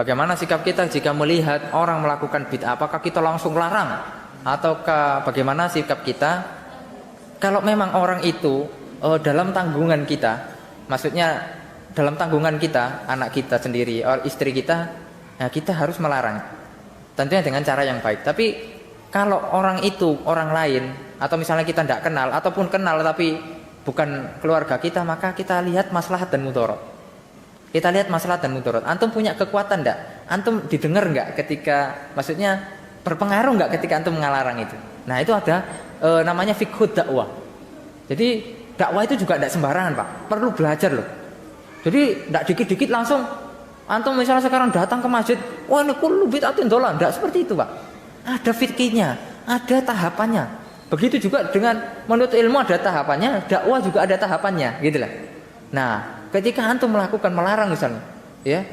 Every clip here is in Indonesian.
Bagaimana sikap kita jika melihat orang melakukan bid'ah? Apakah kita langsung larang? Ataukah bagaimana sikap kita kalau memang orang itu dalam tanggungan kita, maksudnya dalam tanggungan kita, anak kita sendiri, istri kita, nah kita harus melarang. Tentunya dengan cara yang baik. Tapi kalau orang itu orang lain, atau misalnya kita tidak kenal, ataupun kenal tapi bukan keluarga kita, maka kita lihat maslahat dan mudarat. Kita lihat maslahat dan mudarat. Antum punya kekuatan enggak? Antum didengar enggak ketika, maksudnya berpengaruh enggak ketika antum ngelarang itu? Nah, itu ada namanya fiqhud dakwah. Jadi dakwah itu juga tidak sembarangan, Pak. Perlu belajar loh. Jadi tidak dikit-dikit langsung antum misalnya sekarang datang ke masjid, wah ini kullu bid'atin dolan. Tidak seperti itu, Pak. Ada fikihnya, ada tahapannya. Begitu juga dengan menurut ilmu ada tahapannya, dakwah juga ada tahapannya, gitu lah. Nah, ketika antum melakukan melarang misalnya, ya,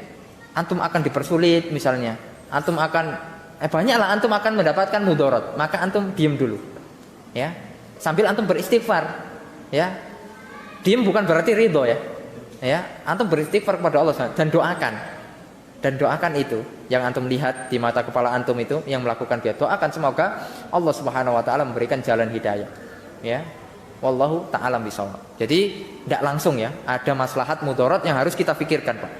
antum akan dipersulit misalnya, antum akan banyaklah antum akan mendapatkan mudarat, maka antum diam dulu, ya, sambil antum beristighfar, ya, diam bukan berarti ridho, ya, antum beristighfar kepada Allah dan doakan itu yang antum lihat di mata kepala antum itu yang melakukan biat, doakan semoga Allah Subhanahu Wa Taala memberikan jalan hidayah, ya. Wallahu ta'ala bishawab. Jadi tidak langsung ya, ada maslahat mudarat yang harus kita pikirkan, Pak.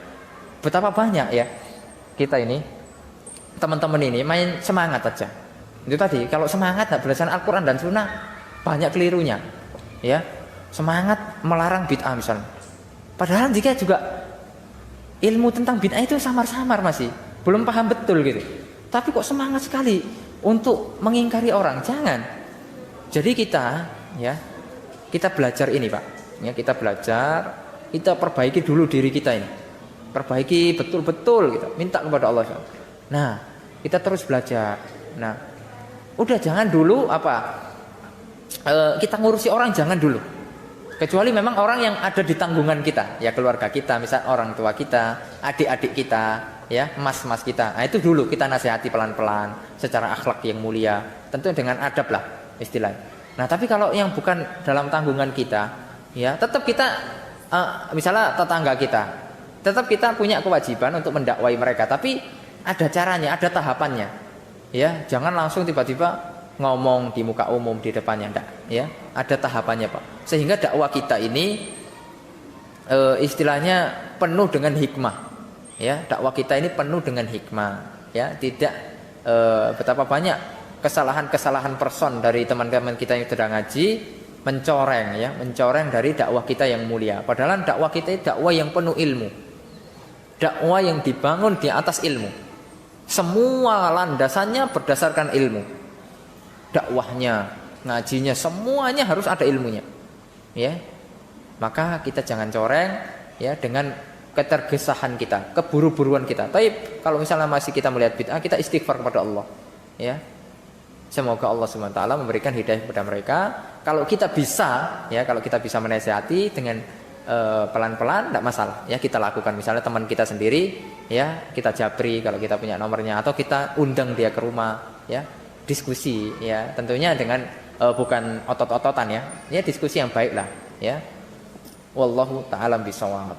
Betapa banyak ya kita ini, teman-teman ini main semangat aja. Itu tadi, kalau semangat tidak berdasarkan Al-Quran dan Sunnah banyak kelirunya, ya. Semangat melarang bid'ah misalnya. Padahal jika juga ilmu tentang bid'ah itu samar-samar masih, belum paham betul gitu. Tapi kok semangat sekali untuk mengingkari orang, jangan. Jadi kita, ya, kita belajar ini, Pak. Ya, kita belajar, kita perbaiki dulu diri kita ini. Perbaiki betul-betul gitu. Minta kepada Allah. Nah, kita terus belajar. Nah, udah jangan dulu kita ngurusi orang jangan dulu. Kecuali memang orang yang ada di tanggungan kita, ya keluarga kita, misal orang tua kita, adik-adik kita, ya, mas-mas kita. Nah, itu dulu kita nasihati pelan-pelan secara akhlak yang mulia, tentu dengan adab lah istilahnya. Nah, tapi kalau yang bukan dalam tanggungan kita, ya tetap kita, misalnya tetangga kita, tetap kita punya kewajiban untuk mendakwai mereka. Tapi ada caranya, ada tahapannya, ya. Jangan langsung tiba-tiba ngomong di muka umum di depannya, enggak, ya. Ada tahapannya, Pak. Sehingga dakwah kita ini istilahnya penuh dengan hikmah, ya. Dakwah kita ini penuh dengan hikmah, ya. Tidak betapa banyak kesalahan-kesalahan person dari teman-teman kita yang sedang ngaji mencoreng dari dakwah kita yang mulia. Padahal dakwah kita itu dakwah yang penuh ilmu, dakwah yang dibangun di atas ilmu. Semua landasannya berdasarkan ilmu. Dakwahnya, ngajinya, semuanya harus ada ilmunya, ya. Maka kita jangan coreng, ya, dengan ketergesahan kita, keburu-buruan kita. Tapi kalau misalnya masih kita melihat bid'ah, kita istighfar kepada Allah, ya. Semoga Allah Subhanahu Wa Taala memberikan hidayah kepada mereka. Kalau kita bisa, ya, kalau kita bisa menasihati dengan pelan-pelan, tidak masalah. Ya, kita lakukan. Misalnya teman kita sendiri, ya, kita japri kalau kita punya nomornya, atau kita undang dia ke rumah, ya, diskusi, ya, tentunya dengan bukan otot-ototan, ya, ya, diskusi yang baik lah, ya. Wallahu ta'ala bishawab.